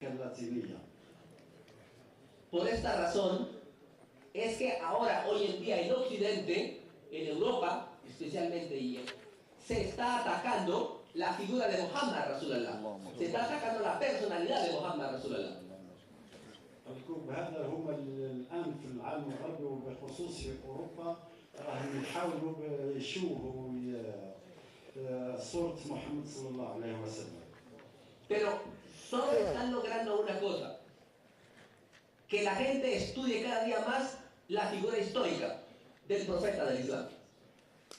اللاتينية. Por esta razón es que ahora, hoy en día, en Occidente, en Europa especialmente, se está atacando la figura de Muhammad Rasulullah. Se está atacando la personalidad de Muhammad Rasulullah. هذا هم الآن في العالم الغربي وبخصوص في أوروبا راهم يحاولوا يشوهوا صورة محمد صلى الله عليه وسلم. Pero solo están logrando una cosa: que la gente estudie cada día más la figura histórica del profeta del Islam.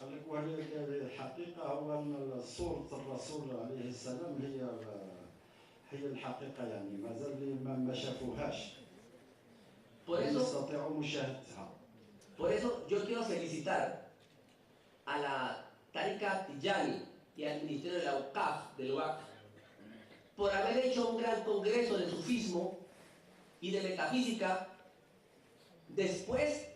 الحقيقة هو أن صورة الرسول عليه السلام هي الحقيقة، يعني ما زال ما شافوهاش. يستطيعوا مشاهدتها. Por eso yo quiero felicitar a la Tariqa Tijani y al Ministerio del Awqaf, del Waqf, por haber hecho un gran congreso de sufismo y de metafísica después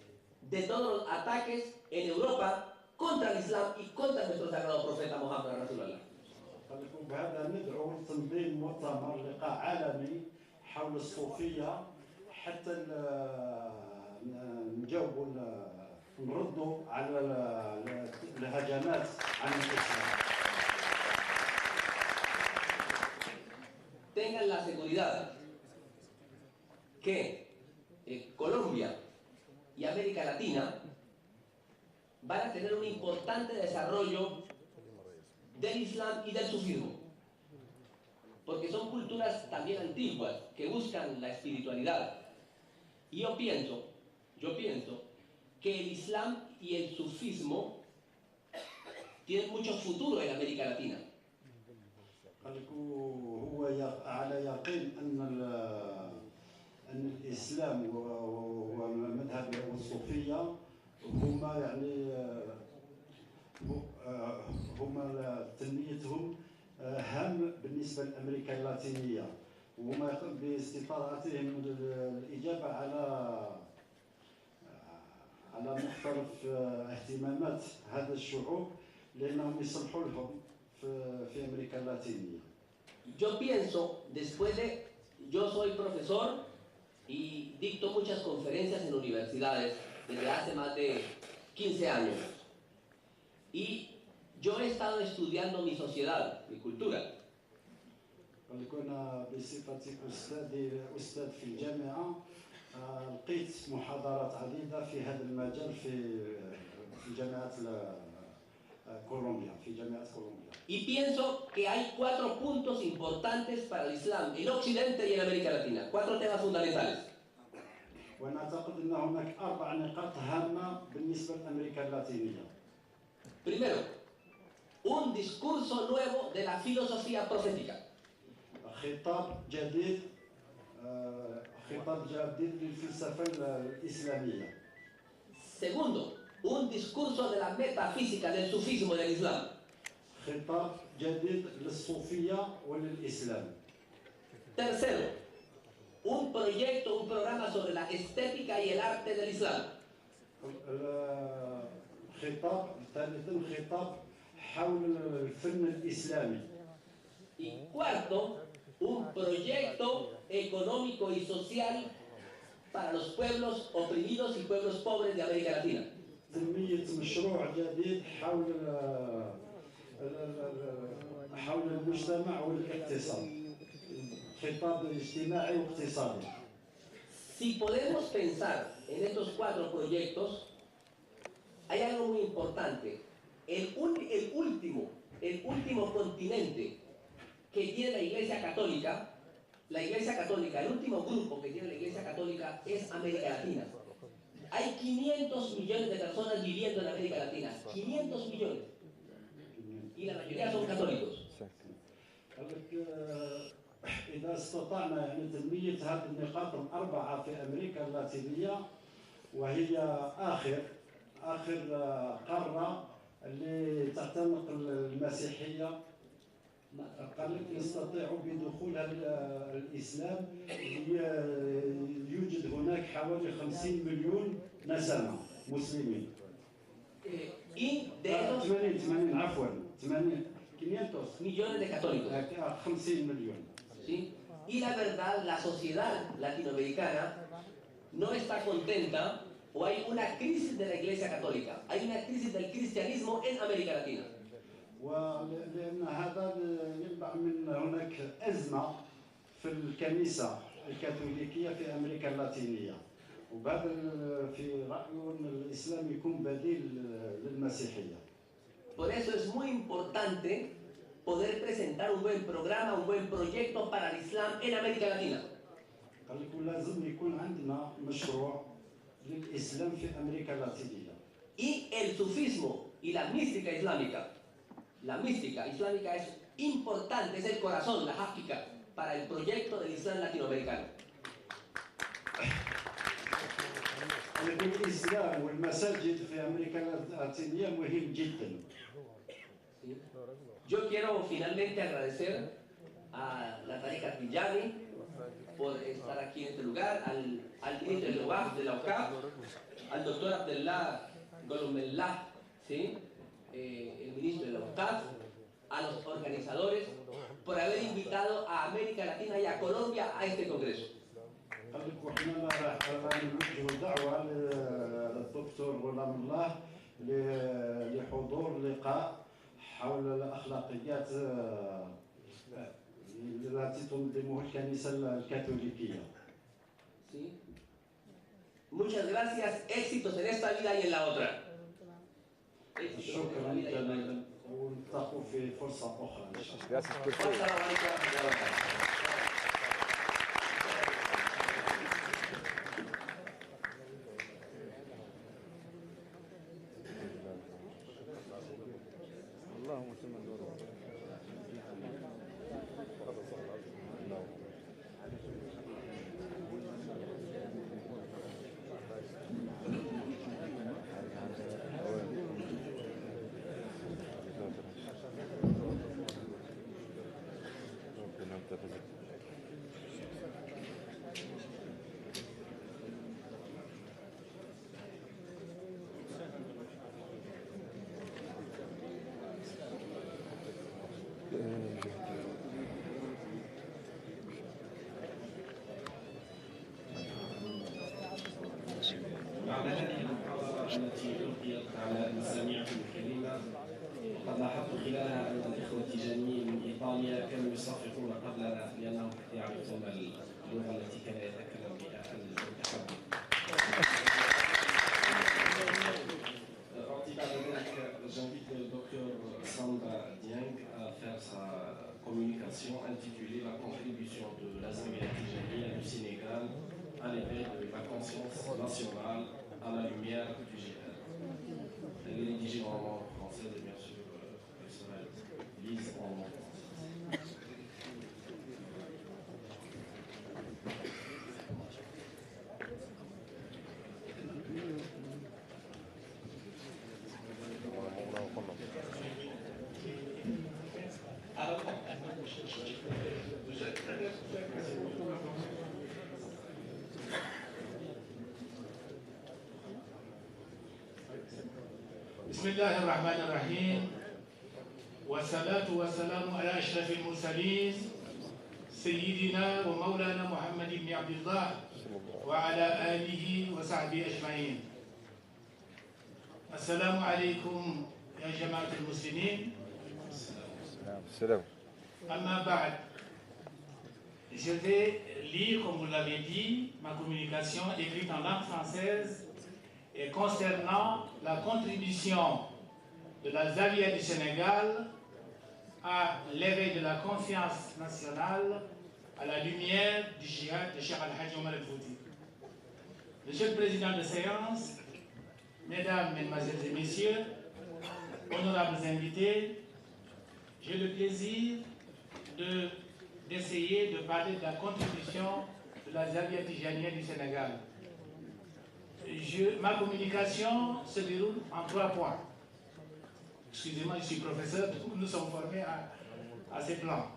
de todos los ataques en Europa contra el Islam y contra nuestro sagrado profeta Muhammad Rasulullah. بهذا ندعو لتنظيم مؤتمر لقاء عالمي حول الصوفية حتى نجاوبوا نردوا على الهجمات عن الإسلام. Tengan la seguridad que Colombia y América Latina van a tener un importante desarrollo del Islam y del sufismo, porque son culturas también antiguas que buscan la espiritualidad. Y yo pienso que el Islam y el sufismo tienen mucho futuro en América Latina. هو على يقين أن الإسلام والمذهب والصوفية هما يعني هما تنميتهم هام بالنسبة لأمريكا اللاتينية، وهما يقوم باستطاعتهم الإجابة على مختلف اهتمامات هذا الشعوب لأنهم يصلحوا لهم في أمريكا اللاتينية. Yo pienso, yo soy profesor y dicto muchas conferencias en universidades desde hace más de 15 años. Y yo he estado estudiando mi sociedad, mi cultura. أنا بصفتي أستاذ في الجامعة لقيت محاضرات عديدة في هذا المجال في جامعة Colombia, في جامعة كولومبيا. Y pienso que hay 4 puntos importantes para el Islam en Occidente y en América Latina. 4 temas fundamentales. وأنا أعتقد أن هناك 4 نقاط هامة بالنسبة لأمريكا اللاتينية. Primero, un discurso nuevo de la filosofía profética. خطاب جديد للفلسفة الإسلامية. Segundo, un discurso de la metafísica del sufismo del Islam. خطاب جديد للصوفية وللإسلام. Tercero, un programa sobre la estética y el arte del Islam. خطاب حول الفن الإسلامي. Y cuarto, un proyecto económico y social para los pueblos oprimidos y pueblos pobres de América Latina. تنمية مشروع جديد حول المجتمع والاقتصاد. خطاب اجتماعي واقتصادي. Si podemos pensar en estos 4 proyectos, hay algo muy importante. El último continente que tiene la Iglesia Católica, el último grupo que tiene la Iglesia Católica es América Latina. Hay 500 millones de personas viviendo en América Latina, 500 millones, y la mayoría son católicos. إذا استطعنا يعني تنمية هذه النقاط ال4 في أمريكا اللاتينية، وهي آخر قارة اللي تعتنق المسيحية، قال لك يستطيع بدخول الإسلام. يوجد هناك حوالي 50 مليون نسمة مسلمين. 80 عفوا 500 millones de católicos. 50 مليون. ¿Sí? Y la verdad, la sociedad latinoamericana no está contenta, o hay una crisis de la Iglesia Católica, hay una crisis del cristianismo en América Latina. ولأن هذا ينبع من هناك أزمة في الكنيسة الكاثوليكية في أمريكا اللاتينية، وبهذا في رأيه أن الإسلام يكون بديل للمسيحية. Por eso es muy importante poder presentar un buen programa, un buen proyecto para el Islam en América Latina. قال لك لازم يكون عندنا مشروع للإسلام في أمريكا اللاتينية. Y el sufismo y la mística islámica es importante, es el corazón, la háptica, para el proyecto del Islam latinoamericano. الإسلام والمساجد في أمريكا اللاتينية مهم جدا. Yo quiero finalmente agradecer a la Tariqa Tijani por estar aquí en este lugar, al ministro del UAF, de la UCAP, al doctor Abdellah Golomellah, ¿sí? El ministro de la UCAP, a los organizadores, por haber invitado a América Latina y a Colombia a este congreso. قال لك وحنا راح نوجهوا دعوة للدكتور غلام الله لحضور لقاء حول الأخلاقيات التي تنظمها الكنيسة الكاثوليكية. ¿Sí? Muchas gracias, éxitos en esta vida y en la otra. شكرا ونلتقوا في فرصة أخرى إن شاء الله. Assalamu alaikum wa rahmatullahi wa barakatuh. بعد هذه المحاضرة التي ألقيت على مسامعكم الكريمة، وقد لاحظت خلالها أن الإخوة التيجانيين من إيطاليا كانوا يصفقون قبلنا لأنهم يعرفون اللغة التي كان يتكلم بها المتحدث. J'invite le docteur Samba Dieng à faire sa communication intitulée La contribution de la Zawiya Tijaniya du Sénégal à l'éveil de la conscience nationale à la lumière du djihad. Elle est rédigée en langue française et bien sûr, elle sera lise en langue française. بسم الله الرحمن الرحيم والصلاة والسلام على أشرف المرسلين سيدنا ومولانا محمد بن عبد الله وعلى آله وصحبه أجمعين. السلام عليكم يا جماعة المسلمين. السلام. أما بعد, je vais lire, comme vous l'avez dit, ma communication écrite en langue française et concernant la contribution de la Zawiya du Sénégal à l'éveil de la conscience nationale à la lumière du djihad de Cheikh Al-Hajj Omar El-Fouti. Monsieur le Président de séance, Mesdames, Mesdemoiselles et Messieurs, honorables invités, j'ai le plaisir d'essayer de parler de la contribution de la Zawiya Tijaniya du Sénégal. Ma communication se déroule en 3 points. Excusez-moi, je suis professeur, nous sommes formés à ces plans.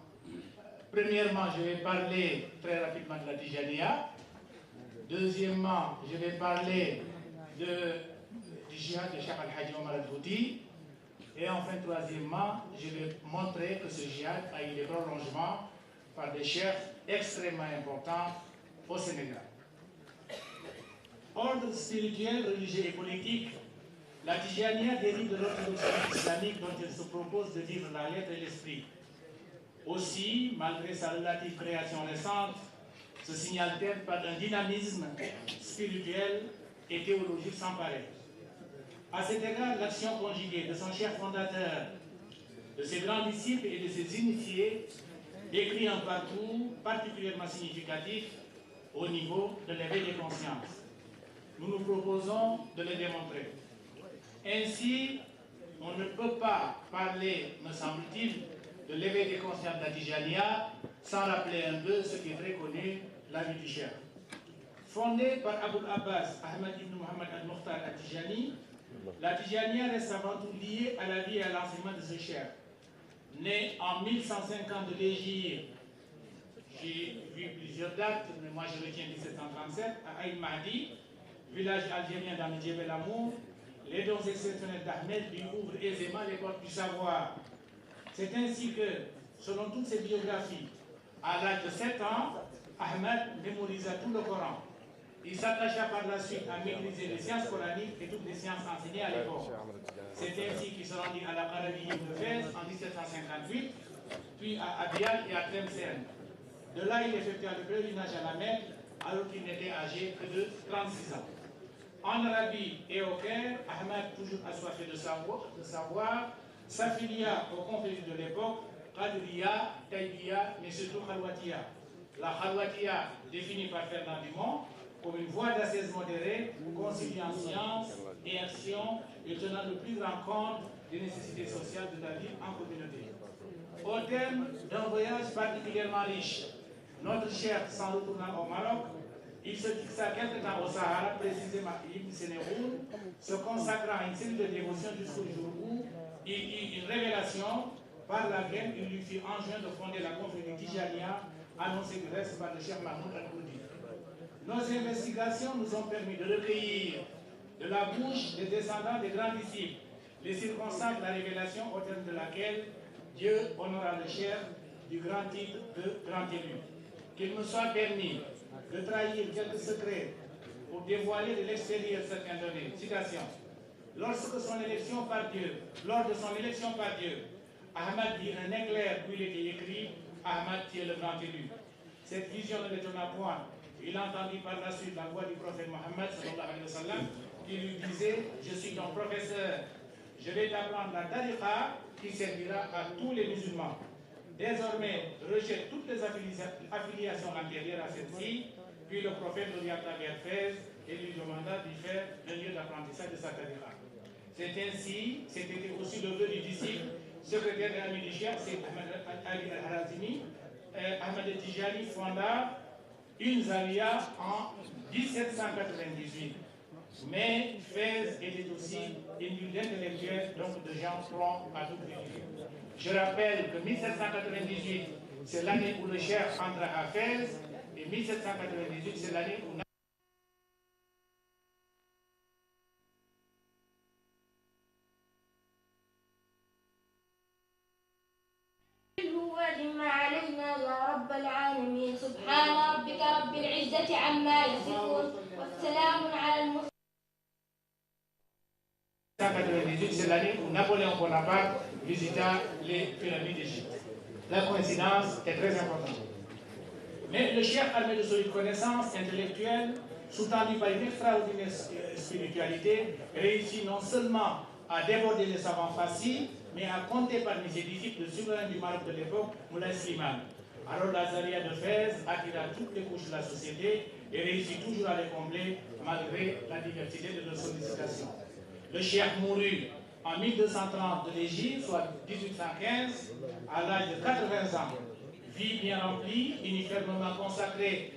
Premièrement, je vais parler très rapidement de la Tijaniya. Deuxièmement, je vais parler du djihad de Cheikh Al-Hajj Omar El-Fouti. Et enfin, troisièmement, je vais montrer que ce djihad a eu des prolongements par des chefs extrêmement importants au Sénégal. Ordre spirituel, religieux et politique, la Tijaniya dérive de l'orthodoxie islamique dont elle se propose de vivre la lettre et l'esprit. Aussi, malgré sa relative création récente, se signale-t-elle par un dynamisme spirituel et théologique sans pareil. À cet égard, l'action conjuguée de son chef fondateur, de ses grands disciples et de ses initiés décrit un parcours particulièrement significatif au niveau de l'éveil des consciences. Nous nous proposons de le démontrer. Ainsi, on ne peut pas parler, me semble-t-il, de l'éveil des consciences de la Tijaniya sans rappeler un peu ce qui est très connu, la vie du Cheikh. Fondée par Aboul Abbas Ahmad ibn Muhammad al-Mukhtar al-Tijani, la Tijaniya reste avant tout liée à la vie et à l'enseignement de ce Cheikh. Né en 1150 de l'Égypte, j'ai vu plusieurs dates, mais moi je retiens 1737, à Aïn Mahdi, village algérien dans le Djebel Amour, les dons exceptionnels d'Ahmed lui ouvrent aisément les portes du savoir. C'est ainsi que, selon toutes ses biographies, à l'âge de 7 ans, Ahmed mémorisa tout le Coran. Il s'attacha par la suite à maîtriser les sciences coraniques et toutes les sciences enseignées à l'époque. C'est ainsi qu'il se rendit à la Qarawiyya de Fès en 1758, puis à Abyad et à Tlemcen. De là, il effectua le pèlerinage à la Mecque alors qu'il n'était âgé que de 36 ans. En Arabie et au Caire, Ahmed, toujours assoiffé de savoir, s'affilia aux confréries de l'époque, Qadriya, Taïbiya, mais surtout Khalwatiya. La Khalwatiya, définie par Fernand Dumont, comme une voie d'ascèse modérée, conciliant science et action et tenant le plus en compte des nécessités sociales de la vie en communauté. Au terme d'un voyage particulièrement riche, notre chef s'en retournant au Maroc, il se fixa quelque temps au Sahara, précisément à Ibn Sénéroul, se consacrant à une série de dévotions jusqu'au jour où il eut une révélation par laquelle il lui fit enjoint de fonder la confrérie Tijaniya, annoncée du reste par le chef Mahmoud Al-Koudi. Nos investigations nous ont permis de recueillir de la bouche des descendants des grands disciples les circonstances de la révélation au terme de laquelle Dieu honora le chef du grand titre de grand élu. Qu'il me soit permis de trahir quelques secrets pour dévoiler de l'extérieur certaines données. Citation. Lors de son élection par Dieu, Ahmad dit un éclair où il était écrit Ahmad qui est le grand élu. Cette vision ne l'étonna point. Il entendit par la suite la voix du prophète Mohammed sallallahu alayhi wa sallam qui lui disait: je suis ton professeur, je vais t'apprendre la tariqa qui servira à tous les musulmans. Désormais, rejette toutes les affiliations antérieures à celle-ci, puis le prophète l'orienta vers Fès et lui demanda d'y faire le lieu d'apprentissage de sa tariqa. C'était aussi le vœu du disciple, secrétaire de l'ami du Cheikh, c'est Ahmed Ali al-Harazimi. Ahmed Tijani fonda une Zawiya en 1798. Mais Fès était aussi une ville d'intellectuels, donc de gens prompts à toute vérité. Je rappelle que 1798, c'est l'année où le Cheikh entra à Fès, et 1798, c'est l'année où سبحان ربك رب العزة عما يصفون والسلام على المرسلين. 1798, c'est l'année où Napoléon Bonaparte visita les pyramides d'Égypte. La coïncidence est très importante. Mais le Cheikh, armé de solides connaissances intellectuelles, sous-tendu par une extraordinaire spiritualité, réussit non seulement à déborder les savants faciles, mais à compter parmi ses disciples le souverain du Maroc de l'époque, Moulay Slimane. Alors la Zawiya de Fès attira toutes les couches de la société et réussit toujours à les combler malgré la diversité de leurs sollicitations. Le Cheikh mourut en 1230 de l'Égypte, soit 1815, à l'âge de 80 ans. Vie bien remplie, uniformément consacrée